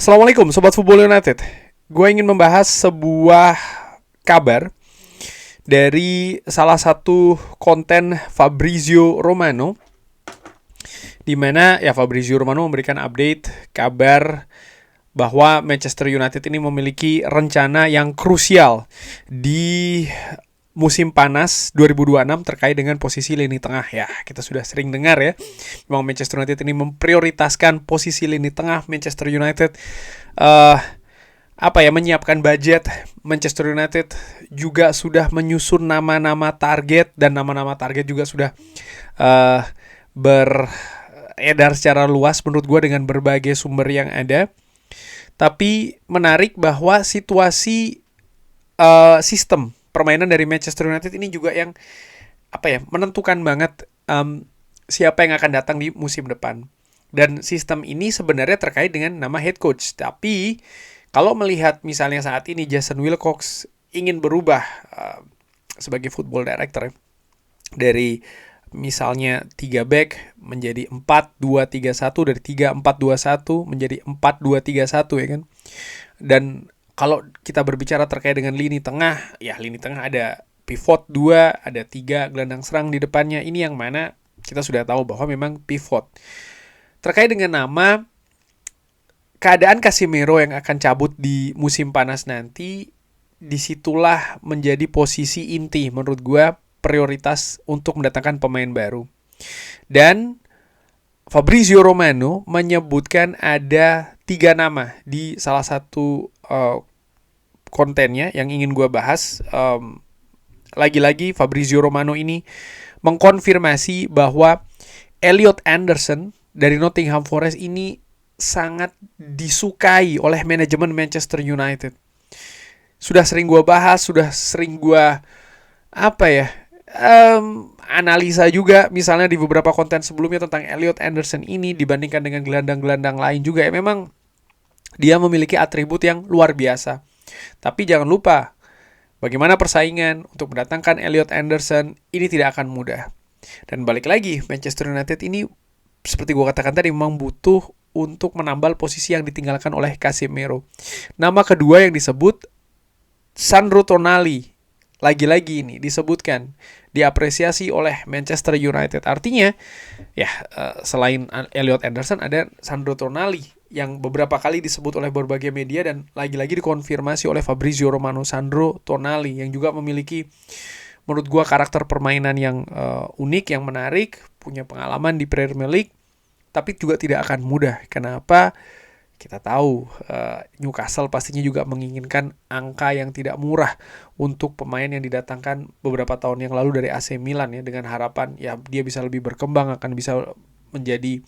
Assalamualaikum Sobat Football United. Gue ingin membahas sebuah kabar dari salah satu konten Fabrizio Romano, di mana ya Fabrizio Romano memberikan update kabar bahwa Manchester United ini memiliki rencana yang krusial di musim panas 2026 terkait dengan posisi lini tengah. Ya, kita sudah sering dengar ya, memang Manchester United ini memprioritaskan posisi lini tengah. Manchester United menyiapkan budget. Manchester United juga sudah menyusun nama-nama target, dan nama-nama target juga sudah beredar secara luas menurut gue dengan berbagai sumber yang ada. Tapi menarik bahwa situasi sistem permainan dari Manchester United ini juga yang menentukan banget siapa yang akan datang di musim depan. Dan sistem ini sebenarnya terkait dengan nama head coach. Tapi kalau melihat misalnya saat ini Jason Wilcox ingin berubah sebagai football director dari misalnya 3 back menjadi 4-2-3-1, dari 3-4-2-1 menjadi 4-2-3-1 ya kan. Dan kalau kita berbicara terkait dengan lini tengah, ya lini tengah ada pivot 2, ada 3 gelandang serang di depannya. Ini yang mana kita sudah tahu bahwa memang pivot. Terkait dengan nama, keadaan Casemiro yang akan cabut di musim panas nanti, disitulah menjadi posisi inti menurut gue, prioritas untuk mendatangkan pemain baru. Dan Fabrizio Romano menyebutkan ada 3 nama di salah satu kontennya yang ingin gue bahas. Lagi-lagi Fabrizio Romano ini mengkonfirmasi bahwa Elliot Anderson dari Nottingham Forest ini sangat disukai oleh manajemen Manchester United. Sudah sering gue bahas, sudah sering gue analisa juga misalnya di beberapa konten sebelumnya tentang Elliot Anderson ini dibandingkan dengan gelandang-gelandang lain juga. Ya memang dia memiliki atribut yang luar biasa. Tapi jangan lupa, bagaimana persaingan untuk mendatangkan Elliot Anderson ini tidak akan mudah. Dan balik lagi, Manchester United ini seperti gue katakan tadi memang butuh untuk menambal posisi yang ditinggalkan oleh Casemiro. Nama kedua yang disebut Sandro Tonali. Lagi-lagi ini disebutkan, diapresiasi oleh Manchester United. Artinya, selain Elliot Anderson ada Sandro Tonali yang beberapa kali disebut oleh berbagai media dan lagi-lagi dikonfirmasi oleh Fabrizio Romano. Sandro Tonali yang juga memiliki menurut gua karakter permainan yang unik, yang menarik, punya pengalaman di Premier League, tapi juga tidak akan mudah. Kenapa? Kita tahu Newcastle pastinya juga menginginkan angka yang tidak murah untuk pemain yang didatangkan beberapa tahun yang lalu dari AC Milan ya, dengan harapan ya dia bisa lebih berkembang, akan bisa menjadi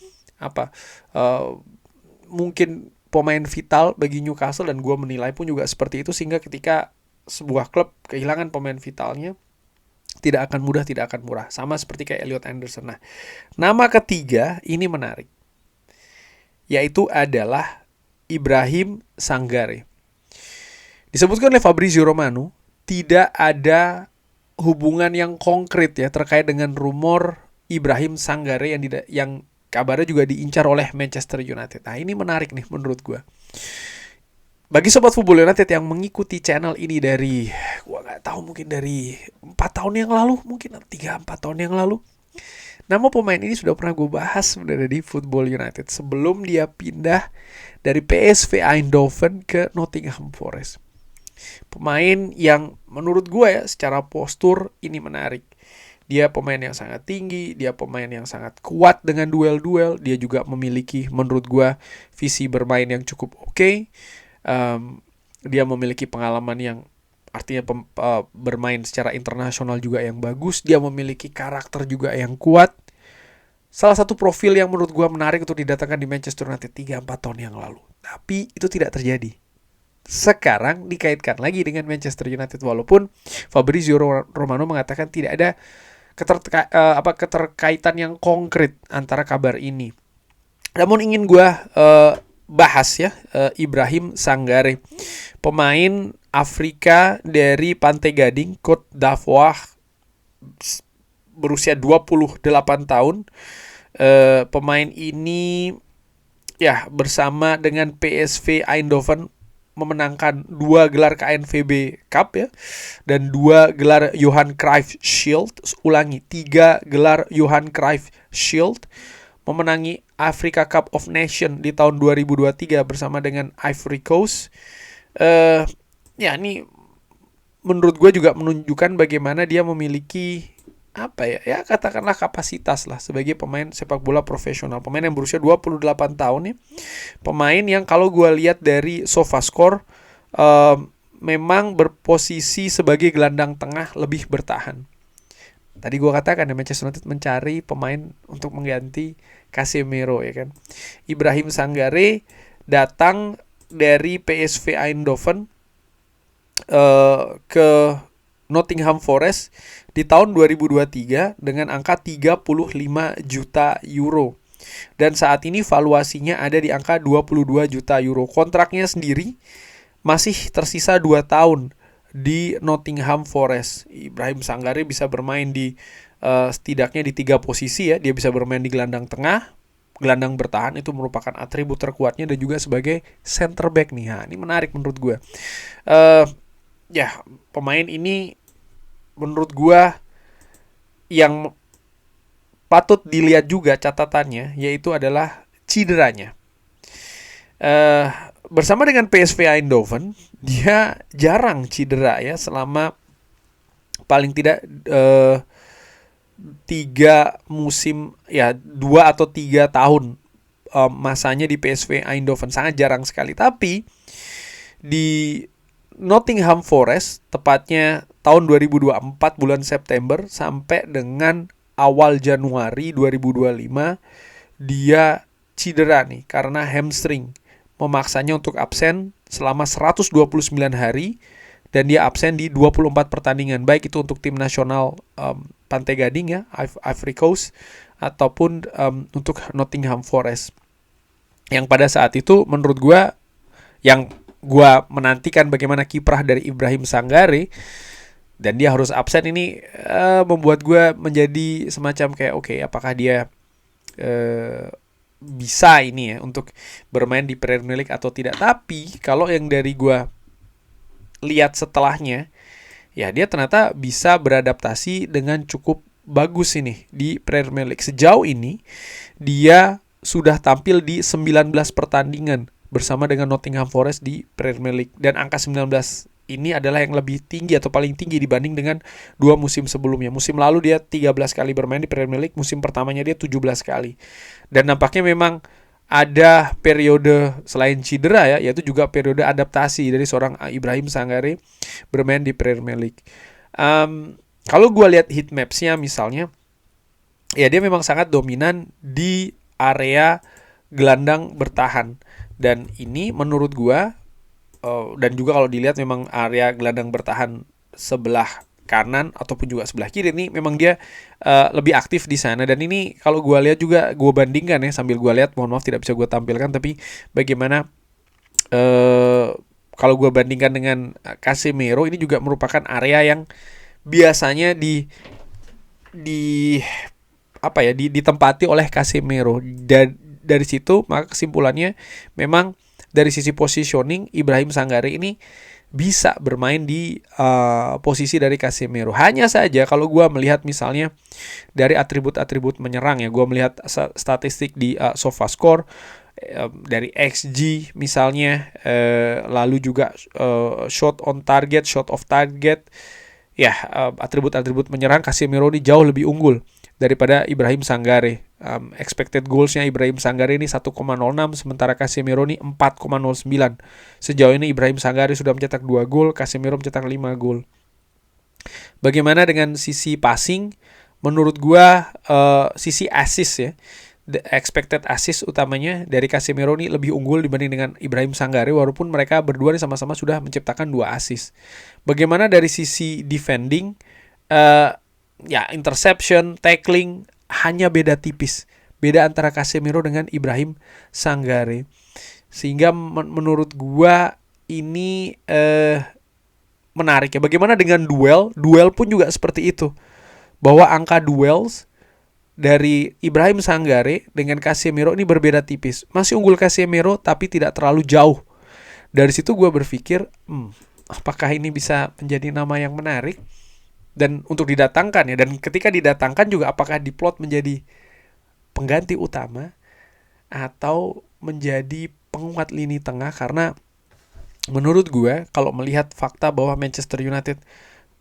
mungkin pemain vital bagi Newcastle, dan gue menilai pun juga seperti itu, sehingga ketika sebuah klub kehilangan pemain vitalnya tidak akan mudah, tidak akan murah, sama seperti kayak Elliot Anderson. Nah, nama ketiga ini menarik, yaitu adalah Ibrahim Sangare. Disebutkan oleh Fabrizio Romano, tidak ada hubungan yang konkret ya terkait dengan rumor Ibrahim Sangare yang kabarnya juga diincar oleh Manchester United. Nah, ini menarik nih menurut gue. Bagi Sobat Football United yang mengikuti channel ini dari, mungkin dari 4 tahun yang lalu, mungkin 3-4 tahun yang lalu, nama pemain ini sudah pernah gue bahas sebenarnya di Football United sebelum dia pindah dari PSV Eindhoven ke Nottingham Forest. Pemain yang menurut gue ya secara postur ini menarik. Dia pemain yang sangat tinggi, dia pemain yang sangat kuat dengan duel-duel. Dia juga memiliki menurut gue visi bermain yang cukup oke. Dia memiliki pengalaman yang artinya bermain secara internasional juga yang bagus. Dia memiliki karakter juga yang kuat. Salah satu profil yang menurut gue menarik untuk didatangkan di Manchester United 3-4 tahun yang lalu. Tapi itu tidak terjadi. Sekarang dikaitkan lagi dengan Manchester United, walaupun Fabrizio Romano mengatakan tidak ada keterkaitan yang konkret antara kabar ini. Namun ingin gue bahas ya, Ibrahim Sangare, pemain Afrika dari Pantai Gading, Côte d'Ivoire, berusia 28 tahun. Pemain ini ya bersama dengan PSV Eindhoven memenangkan 2 gelar KNVB Cup ya, dan 2 gelar Johan Cruyff Shield. Ulangi, 3 gelar Johan Cruyff Shield, memenangi Africa Cup of Nations di tahun 2023 bersama dengan Ivory Coast. Ya ini menurut gue juga menunjukkan bagaimana dia memiliki apa ya, ya katakanlah kapasitas lah sebagai pemain sepak bola profesional, pemain yang berusia 28 tahun ya, pemain yang kalau gue lihat dari SofaScore memang berposisi sebagai gelandang tengah lebih bertahan. Tadi gue katakan ya, Manchester United mencari pemain untuk mengganti Casemiro ya kan. Ibrahim Sangaré datang dari PSV Eindhoven ke Nottingham Forest di tahun 2023 dengan angka 35 juta euro. Dan saat ini valuasinya ada di angka 22 juta euro. Kontraknya sendiri masih tersisa 2 tahun di Nottingham Forest. Ibrahim Sangaré bisa bermain di setidaknya di 3 posisi ya. Dia bisa bermain di gelandang tengah, gelandang bertahan, itu merupakan atribut terkuatnya, dan juga sebagai center back nih. Nah, ini menarik menurut gue. Ya, pemain ini menurut gua yang patut dilihat juga catatannya yaitu adalah cederanya. Bersama dengan PSV Eindhoven, dia jarang cedera ya, selama paling tidak 3 musim ya, 2 atau 3 tahun masanya di PSV Eindhoven, sangat jarang sekali. Tapi di Nottingham Forest, tepatnya tahun 2024 bulan September sampai dengan awal Januari 2025, dia cedera nih karena hamstring, memaksanya untuk absen selama 129 hari, dan dia absen di 24 pertandingan, baik itu untuk tim nasional Pantai Gading ya, Ivory Coast, ataupun untuk Nottingham Forest. Yang pada saat itu menurut gue, yang gue menantikan bagaimana kiprah dari Ibrahim Sangaré, dan dia harus absen ini membuat gue menjadi semacam kayak oke, apakah dia bisa ini ya untuk bermain di Premier League atau tidak. Tapi kalau yang dari gue lihat setelahnya, ya dia ternyata bisa beradaptasi dengan cukup bagus ini di Premier League. Sejauh ini dia sudah tampil di 19 pertandingan bersama dengan Nottingham Forest di Premier League, dan angka 19 ini adalah yang lebih tinggi atau paling tinggi dibanding dengan 2 musim sebelumnya. Musim lalu dia 13 kali bermain di Premier League, musim pertamanya dia 17 kali. Dan nampaknya memang ada periode selain cedera ya, yaitu juga periode adaptasi dari seorang Ibrahim Sangaré bermain di Premier League. Kalau gue lihat heat maps-nya misalnya, ya dia memang sangat dominan di area gelandang bertahan. Dan ini menurut gua, dan juga kalau dilihat memang area gelandang bertahan sebelah kanan ataupun juga sebelah kiri, ini memang dia lebih aktif di sana. Dan ini kalau gua lihat juga, gua bandingkan ya, sambil gua lihat, mohon maaf tidak bisa gua tampilkan, tapi bagaimana kalau gua bandingkan dengan Casemiro, ini juga merupakan area yang biasanya ditempati oleh Casemiro. Dan dari situ maka kesimpulannya memang dari sisi positioning Ibrahim Sangaré ini bisa bermain di posisi dari Casemiro. Hanya saja kalau gue melihat misalnya dari atribut-atribut menyerang ya, gue melihat statistik di SofaScore dari XG misalnya, lalu juga shot on target, shot off target ya, atribut-atribut menyerang Casemiro ini jauh lebih unggul daripada Ibrahim Sangaré. Expected goals-nya Ibrahim Sangaré ini 1,06, sementara Casemiro ini 4,09. Sejauh ini Ibrahim Sangaré sudah mencetak 2 gol, Casemiro mencetak 5 gol. Bagaimana dengan sisi passing? Menurut gua sisi assist ya, the expected assist utamanya dari Casemiro ini lebih unggul dibanding dengan Ibrahim Sangaré, walaupun mereka berdua ini sama-sama sudah menciptakan 2 assist. Bagaimana dari sisi defending? Ya, interception, tackling hanya beda tipis. Beda antara Casemiro dengan Ibrahim Sangaré. Sehingga menurut gua ini menarik ya. Bagaimana dengan duel? Duel pun juga seperti itu. Bahwa angka duels dari Ibrahim Sanggare dengan Casemiro ini berbeda tipis. Masih unggul Casemiro tapi tidak terlalu jauh. Dari situ gue berpikir, apakah ini bisa menjadi nama yang menarik dan untuk didatangkan ya. Dan ketika didatangkan juga apakah diplot menjadi pengganti utama atau menjadi penguat lini tengah. Karena menurut gue kalau melihat fakta bahwa Manchester United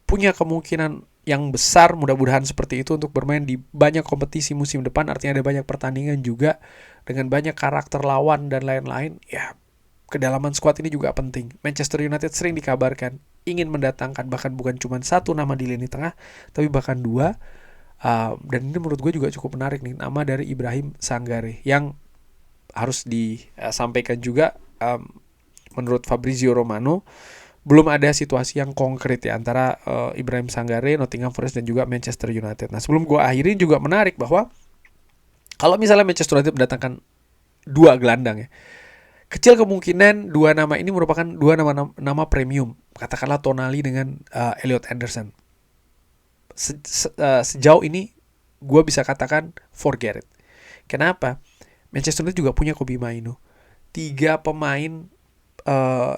punya kemungkinan yang besar mudah-mudahan seperti itu untuk bermain di banyak kompetisi musim depan, artinya ada banyak pertandingan juga dengan banyak karakter lawan dan lain-lain, ya kedalaman skuad ini juga penting. Manchester United sering dikabarkan ingin mendatangkan bahkan bukan cuma satu nama di lini tengah, tapi bahkan dua. Dan ini menurut gue juga cukup menarik nih, nama dari Ibrahim Sanggare yang harus disampaikan juga, menurut Fabrizio Romano belum ada situasi yang konkret ya antara Ibrahim Sanggare, Nottingham Forest dan juga Manchester United. Nah sebelum gue akhirin juga menarik bahwa kalau misalnya Manchester United mendatangkan dua gelandang ya, kecil kemungkinan dua nama ini merupakan dua nama premium. Katakanlah Tonali dengan Elliot Anderson. Sejauh ini gue bisa katakan forget it. Kenapa? Manchester United juga punya Kobbie Mainoo. 3 pemain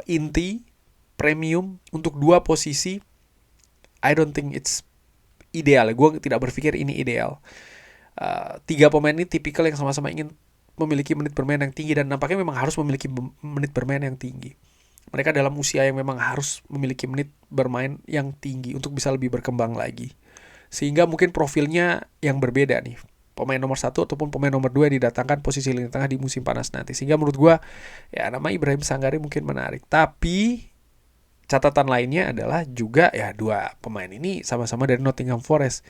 inti premium untuk 2 posisi. I don't think it's ideal. Gue tidak berpikir ini ideal. 3 pemain ini tipikal yang sama-sama ingin memiliki menit bermain yang tinggi dan nampaknya memang harus memiliki menit bermain yang tinggi. Mereka dalam usia yang memang harus memiliki menit bermain yang tinggi untuk bisa lebih berkembang lagi. Sehingga mungkin profilnya yang berbeda nih. Pemain nomor 1 ataupun pemain nomor 2 yang didatangkan posisi lini tengah di musim panas nanti. Sehingga menurut gue ya nama Ibrahim Sanggare mungkin menarik. Tapi catatan lainnya adalah juga ya 2 pemain ini sama-sama dari Nottingham Forest.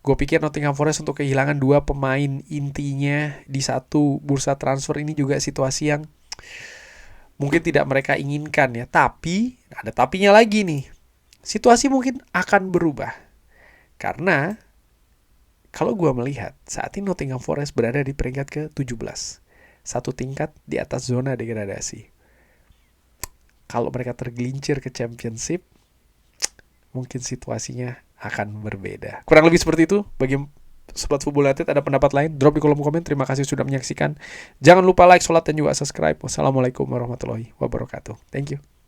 Gue pikir Nottingham Forest untuk kehilangan 2 pemain intinya di satu bursa transfer ini juga situasi yang mungkin tidak mereka inginkan ya. Tapi ada tapinya lagi nih. Situasi mungkin akan berubah. Karena kalau gue melihat saat ini Nottingham Forest berada di peringkat ke-17. 1 tingkat di atas zona degradasi. Kalau mereka tergelincir ke Championship, mungkin situasinya akan berbeda. Kurang lebih seperti itu. Bagi Sobat Football United ada pendapat lain, drop di kolom komen. Terima kasih sudah menyaksikan. Jangan lupa like, sholat, dan juga subscribe. Wassalamualaikum warahmatullahi wabarakatuh. Thank you.